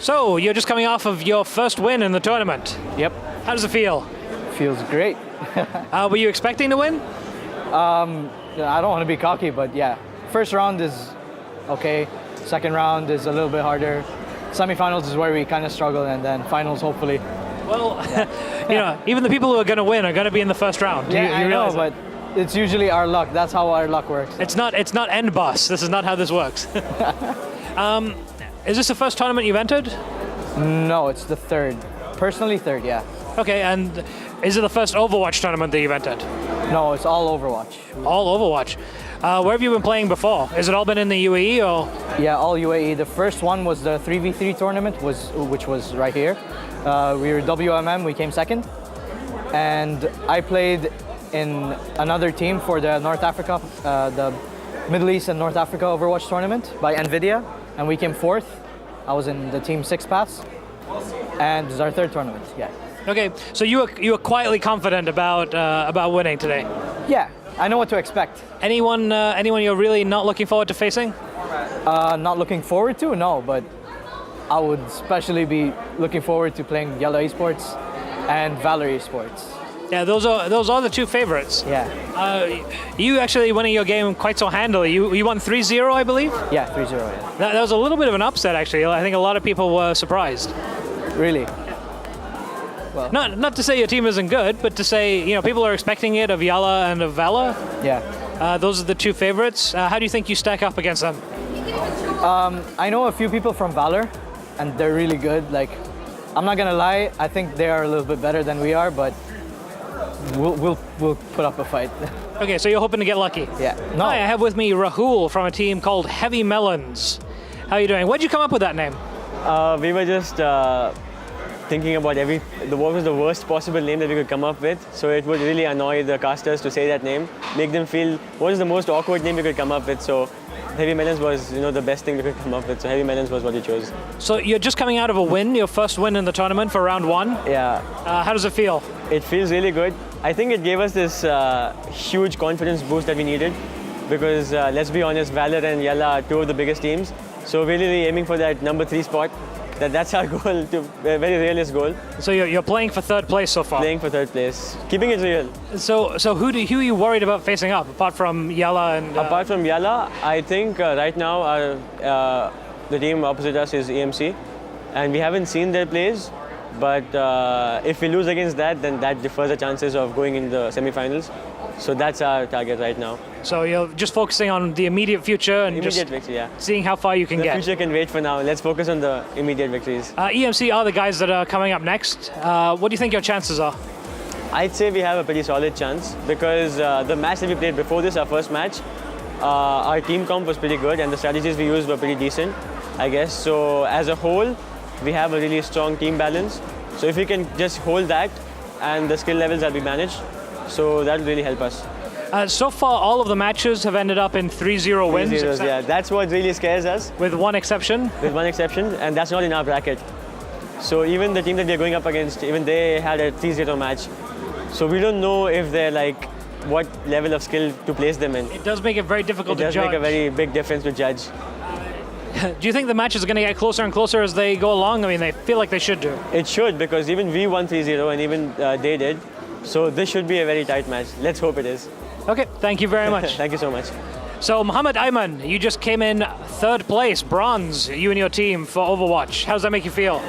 So, you're just coming off of your first win in the tournament. Yep. How does it feel? Feels great. Were you expecting to win? I don't want to be cocky, but yeah. First round is okay. Second round is a little bit harder. Semifinals is where we kind of struggle, and then finals, hopefully. Well, even the people who are going to win are going to be in the first round. Yeah, you I know, realize but it's usually our luck. That's how our luck works. It's not end boss. This is not how this works. Is this the first tournament you've entered? No, it's the third. Personally, third, yeah. Okay, and is it the first Overwatch tournament that you've entered? No, it's all Overwatch. All Overwatch. Where have you been playing before? Has it all been in the UAE or? Yeah, all UAE. The first one was the 3v3 tournament, which was right here. We were WMM, we came second. And I played in another team for the North Africa, the Middle East and North Africa Overwatch tournament by NVIDIA, and we came fourth. I was in the team 6 paths, and this is our third tournament, yeah. Okay, so you were quietly confident about winning today. Yeah, I know what to expect. Anyone you're really not looking forward to facing? Not looking forward to, no, but I would especially be looking forward to playing Yellow eSports and Valor eSports. Yeah, those are the two favorites. Yeah. You actually winning your game quite so handily. You won 3-0, I believe? Yeah, 3-0, yeah. That was a little bit of an upset, actually. I think a lot of people were surprised. Really? Well. Not to say your team isn't good, but to say, people are expecting it of Yala and of Valor. Yeah. Those are the two favorites. How do you think you stack up against them? I know a few people from Valor, and they're really good. Like, I'm not gonna lie, I think they are a little bit better than we are, but we'll put up a fight. Okay, so you're hoping to get lucky. Yeah. No. Hi, I have with me Rahul from a team called Heavy Melons. How are you doing? Where'd you come up with that name? We were just thinking about what was the worst possible name that we could come up with. So it would really annoy the casters to say that name, make them feel what is the most awkward name we could come up with. So Heavy Melons was, the best thing we could come up with. So Heavy Melons was what we chose. So you're just coming out of a win, your first win in the tournament for round 1. Yeah. How does it feel? It feels really good. I think it gave us this huge confidence boost that we needed because let's be honest, Valor and Yalla are two of the biggest teams. So we're really aiming for that number 3 spot. That's our goal, a very realist goal. So you're playing for third place so far? Playing for third place, keeping it real. So who are you worried about facing up, apart from Yalla and... Apart from Yalla, I think right now the team opposite us is EMC, and we haven't seen their plays, but if we lose against that, then that defers the chances of going in the semi-finals. So that's our target right now. So you're just focusing on the immediate future and victory, yeah. Seeing how far you can get. The future can wait for now. Let's focus on the immediate victories. EMC are the guys that are coming up next. What do you think your chances are? I'd say we have a pretty solid chance because the match that we played before this, our first match, our team comp was pretty good and the strategies we used were pretty decent, I guess. So as a whole, we have a really strong team balance. So if we can just hold that and the skill levels that we managed, so that will really help us. So far, all of the matches have ended up in 3-0 wins. 3-0s, yeah. That's what really scares us. With one exception? With one exception, and that's not in our bracket. So even the team that we're going up against, even they had a 3-0 match. So we don't know if they're like, what level of skill to place them in. It does make it very difficult to judge. It does make a very big difference to judge. Do you think the matches are going to get closer and closer as they go along? I mean, they feel like they should do. It should, because even we won 3-0 and even they did. So this should be a very tight match. Let's hope it is. Okay, thank you very much. Thank you so much. So Mohammed Ayman, you just came in third place, bronze, you and your team for Overwatch. How does that make you feel?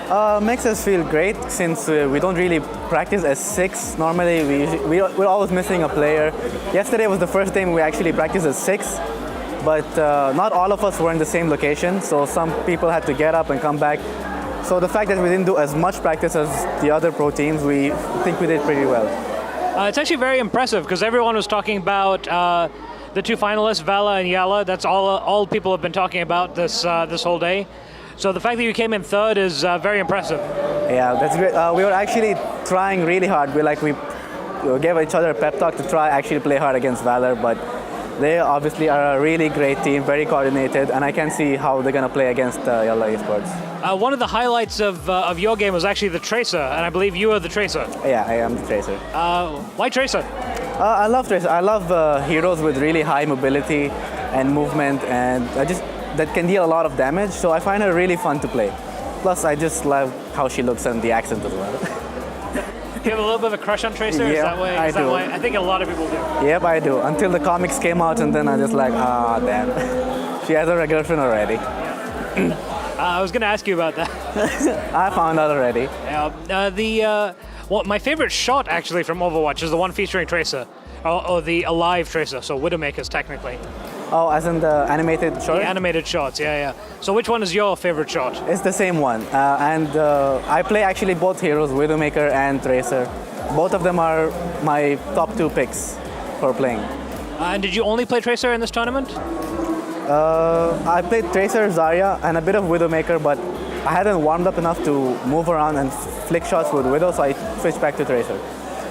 Makes us feel great since we don't really practice as 6. Normally we're always missing a player. Yesterday was the first time we actually practiced as 6, but not all of us were in the same location, so some people had to get up and come back. So the fact that we didn't do as much practice as the other pro teams, we think we did pretty well. It's actually very impressive because everyone was talking about the 2 finalists, Vala and Yala. That's all people have been talking about this whole day. So the fact that you came in third is very impressive. Yeah, that's great. We were actually trying really hard. We gave each other a pep talk to try actually play hard against Valor, but they obviously are a really great team, very coordinated, and I can see how they're going to play against Yalla eSports. One of the highlights of your game was actually the Tracer, and I believe you are the Tracer. Yeah, I am the Tracer. Why Tracer? I love Tracer. I love heroes with really high mobility and movement, and that can deal a lot of damage, so I find her really fun to play. Plus, I just love how she looks and the accent as well. You have a little bit of a crush on Tracer? Yeah, is that why, I do. I think a lot of people do. Yep, I do. Until the comics came out, and then I just like, ah, damn. She has a girlfriend already. I was going to ask you about that. I found out already. Well, my favorite shot actually from Overwatch is the one featuring Tracer, or the alive Tracer, so Widowmakers technically. Oh, as in the animated short? The animated shots, yeah. So which one is your favorite shot? It's the same one. I play actually both heroes, Widowmaker and Tracer. Both of them are my top 2 picks for playing. And did you only play Tracer in this tournament? I played Tracer, Zarya, and a bit of Widowmaker, but I hadn't warmed up enough to move around and flick shots with Widow, so I switched back to Tracer.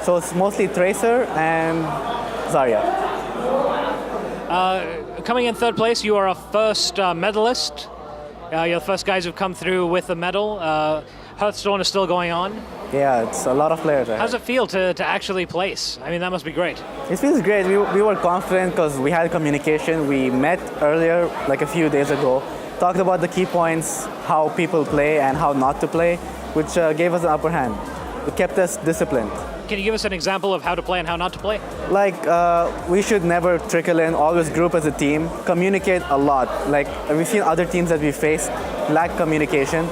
So it's mostly Tracer and Zarya. Coming in third place, you are a first medalist. You're the first guys who've come through with a medal. Hearthstone is still going on. Yeah, it's a lot of players. How does it feel to actually place? I mean, that must be great. It feels great. We were confident because we had communication. We met earlier, like a few days ago, talked about the key points, how people play and how not to play, which gave us an upper hand. It kept us disciplined. Can you give us an example of how to play and how not to play? Like, we should never trickle in, always group as a team, communicate a lot. Like, we've seen other teams that we faced lack communication.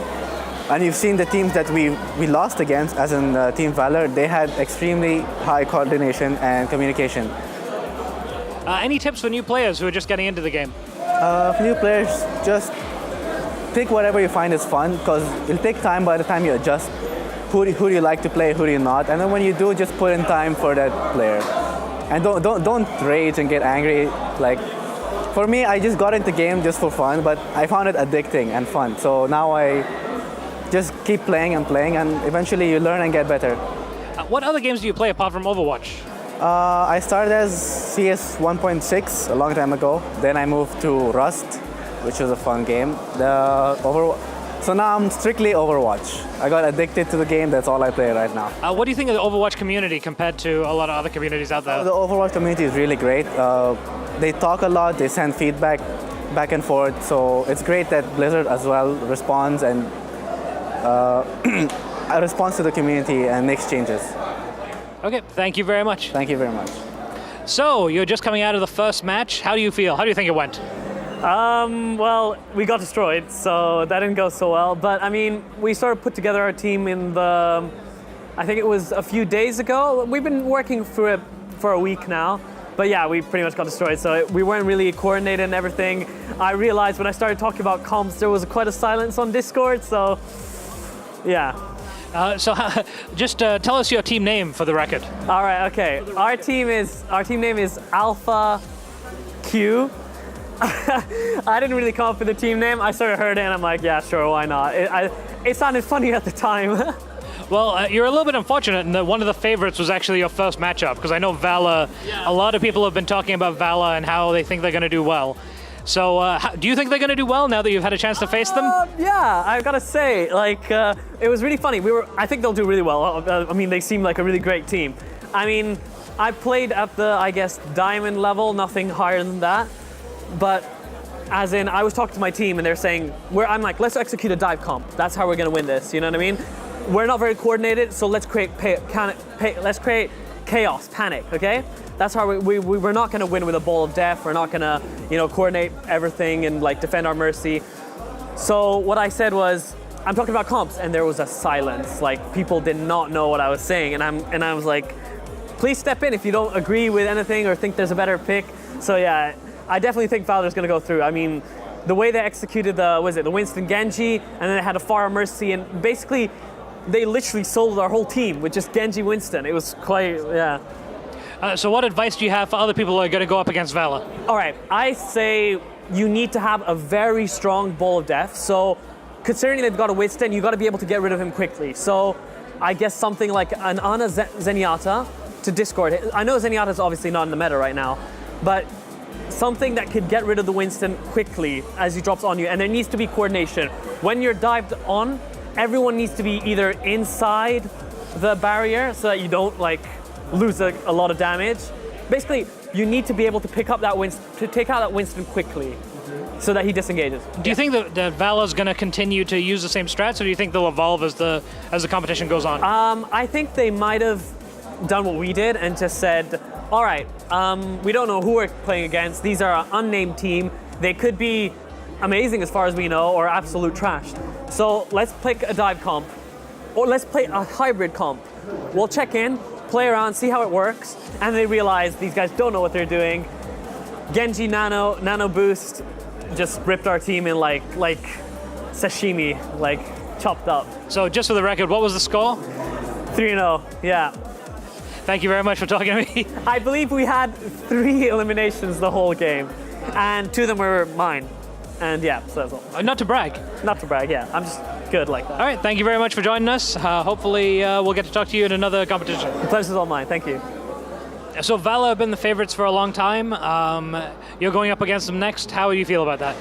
And you've seen the teams that we lost against, as in Team Valor, they had extremely high coordination and communication. Any tips for new players who are just getting into the game? For new players, just pick whatever you find is fun, because it'll take time by the time you adjust. Who do you like to play, who do you not? And then when you do, just put in time for that player. And don't rage and get angry. Like, for me, I just got into the game just for fun, but I found it addicting and fun. So now I just keep playing, and eventually you learn and get better. What other games do you play apart from Overwatch? I started as CS 1.6 a long time ago. Then I moved to Rust, which was a fun game. So now I'm strictly Overwatch. I got addicted to the game, that's all I play right now. What do you think of the Overwatch community compared to a lot of other communities out there? The Overwatch community is really great. They talk a lot, they send feedback back and forth, so it's great that Blizzard as well responds and responds to the community and makes changes. Okay, thank you very much. Thank you very much. So, you're just coming out of the first match. How do you feel? How do you think it went? Well, we got destroyed, so that didn't go so well. But I mean, we sort of put together our team I think it was a few days ago. We've been working through it for a week now. But yeah, we pretty much got destroyed, so we weren't really coordinated and everything. I realized when I started talking about comps, there was quite a silence on Discord, so yeah. Just tell us your team name for the record. All right, okay. Our team name is Alpha Q. I didn't really come up with a team name. I sort of heard it and I'm like, yeah, sure, why not? It sounded funny at the time. Well, you're a little bit unfortunate in that one of the favorites was actually your first matchup, because I know Vala, a lot of people have been talking about Vala and how they think they're going to do well. So, do you think they're going to do well now that you've had a chance to face them? Yeah, I've got to say, it was really funny. I think they'll do really well. I mean, they seem like a really great team. I mean, I played at the, I guess, diamond level, nothing higher than that. But as in, I was talking to my team and they're saying, I'm like, let's execute a dive comp. That's how we're going to win this, you know what I mean? We're not very coordinated, so let's create chaos, panic, okay? That's how we're not going to win with a ball of death. We're not going to, coordinate everything and defend our mercy. So what I said was, I'm talking about comps, and there was a silence. People did not know what I was saying, and I was like, please step in if you don't agree with anything or think there's a better pick. So yeah, I definitely think Valor's going to go through. I mean, the way they executed the Winston Genji, and then they had a Pharah Mercy, and basically they literally sold our whole team with just Genji Winston. It was quite, yeah. So what advice do you have for other people who are going to go up against Vala? All right, I say you need to have a very strong ball of death. So considering they've got a Winston, you've got to be able to get rid of him quickly. So I guess something like an Ana Zenyatta to Discord. I know Zenyatta's obviously not in the meta right now, but something that could get rid of the Winston quickly as he drops on you. And there needs to be coordination. When you're dived on, everyone needs to be either inside the barrier so that you don't lose a lot of damage. Basically, you need to be able to pick up that Winston, to take out that Winston quickly. so that he disengages. Do you think that Valor's going to continue to use the same strats, or do you think they'll evolve as the competition goes on? I think they might have done what we did and just said, all right, we don't know who we're playing against. These are an unnamed team. They could be amazing as far as we know, or absolute trash. So let's pick a dive comp, or let's play a hybrid comp. We'll check in, play around, see how it works, and they realize these guys don't know what they're doing. Genji Nano Boost just ripped our team in like sashimi, like chopped up. So just for the record, what was the score? 3-0, yeah. Thank you very much for talking to me. I believe we had 3 eliminations the whole game, and 2 of them were mine. And yeah, so that's all. Not to brag. Not to brag, yeah. I'm just good like that. All right, thank you very much for joining us. Hopefully we'll get to talk to you in another competition. The pleasure's all mine, thank you. So Valor have been the favorites for a long time. You're going up against them next. How do you feel about that?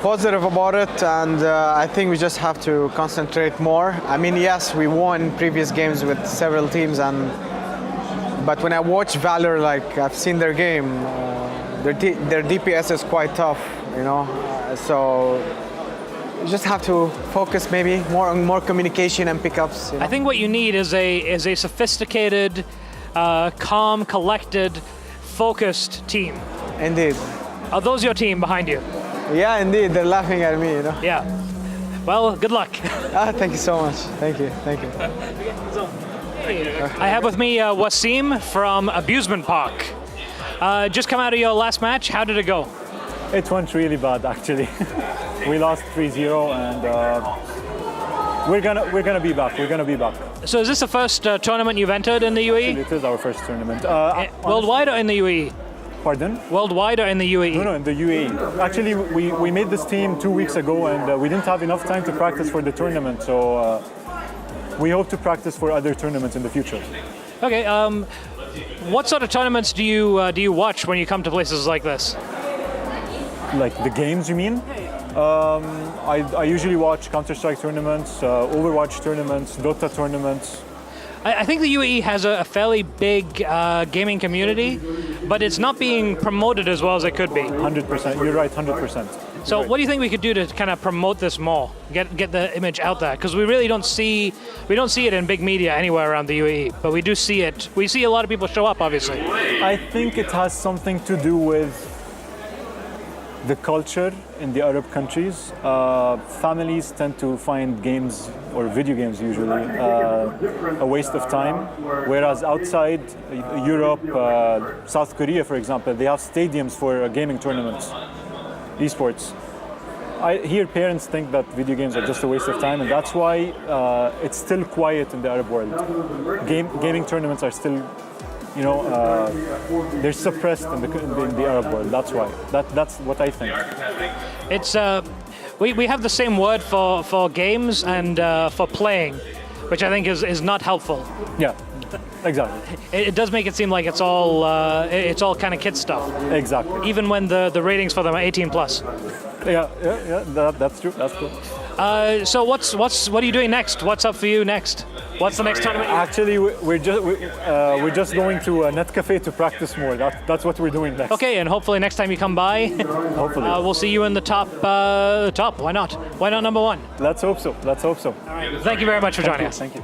Positive about it, and I think we just have to concentrate more. I mean, yes, we won previous games with several teams, but when I watch Valor, like I've seen their game, their DPS is quite tough, you know. So you just have to focus maybe more on more communication and pickups. You know? I think what you need is a sophisticated, calm, collected, focused team. Indeed. Are those your team behind you? Yeah, indeed. They're laughing at me, you know. Yeah. Well, good luck. Thank you so much. Thank you. Thank you. I have with me Wasim from Abusement Park. Just come out of your last match. How did it go? It went really bad, actually. We lost 3-0, and we're gonna be back. We're gonna be back. So is this the first tournament you've entered in the UAE? It is our first tournament. Worldwide or in the UAE? Pardon? Worldwide or in the UAE? No, in the UAE. Actually, we made this team 2 weeks ago, and we didn't have enough time to practice for the tournament. So we hope to practice for other tournaments in the future. Okay. What sort of tournaments do you watch when you come to places like this? Like the games, you mean? I usually watch Counter-Strike tournaments, Overwatch tournaments, Dota tournaments. I think the UAE has a fairly big gaming community, but it's not being promoted as well as it could be. 100%. You're right. 100%. So what do you think we could do to kind of promote this more, get the image out there? Because we really don't see it in big media anywhere around the UAE, but we do see it. We see a lot of people show up, obviously. I think it has something to do with the culture in the Arab countries. Families tend to find games, or video games usually, a waste of time. Whereas outside Europe, South Korea, for example, they have stadiums for gaming tournaments, eSports. I hear parents think that video games are just a waste of time, and that's why it's still quiet in the Arab world. Gaming tournaments are still, you know, they're suppressed in the Arab world. That's why. That's what I think. It's we have the same word for games and for playing, which I think is not helpful. Yeah, exactly. It does make it seem like it's all kind of kid stuff. Exactly. Even when the ratings for them are 18 plus. Yeah. That's true. That's true. So what are you doing next? What's up for you next? What's the next tournament? Actually, we're just going to a net cafe to practice more. That's what we're doing next. Okay, and hopefully next time you come by, Hopefully. we'll see you in the top. Top. Why not? Why not number 1? Let's hope so. Let's hope so. Thank you very much for joining us. Thank you.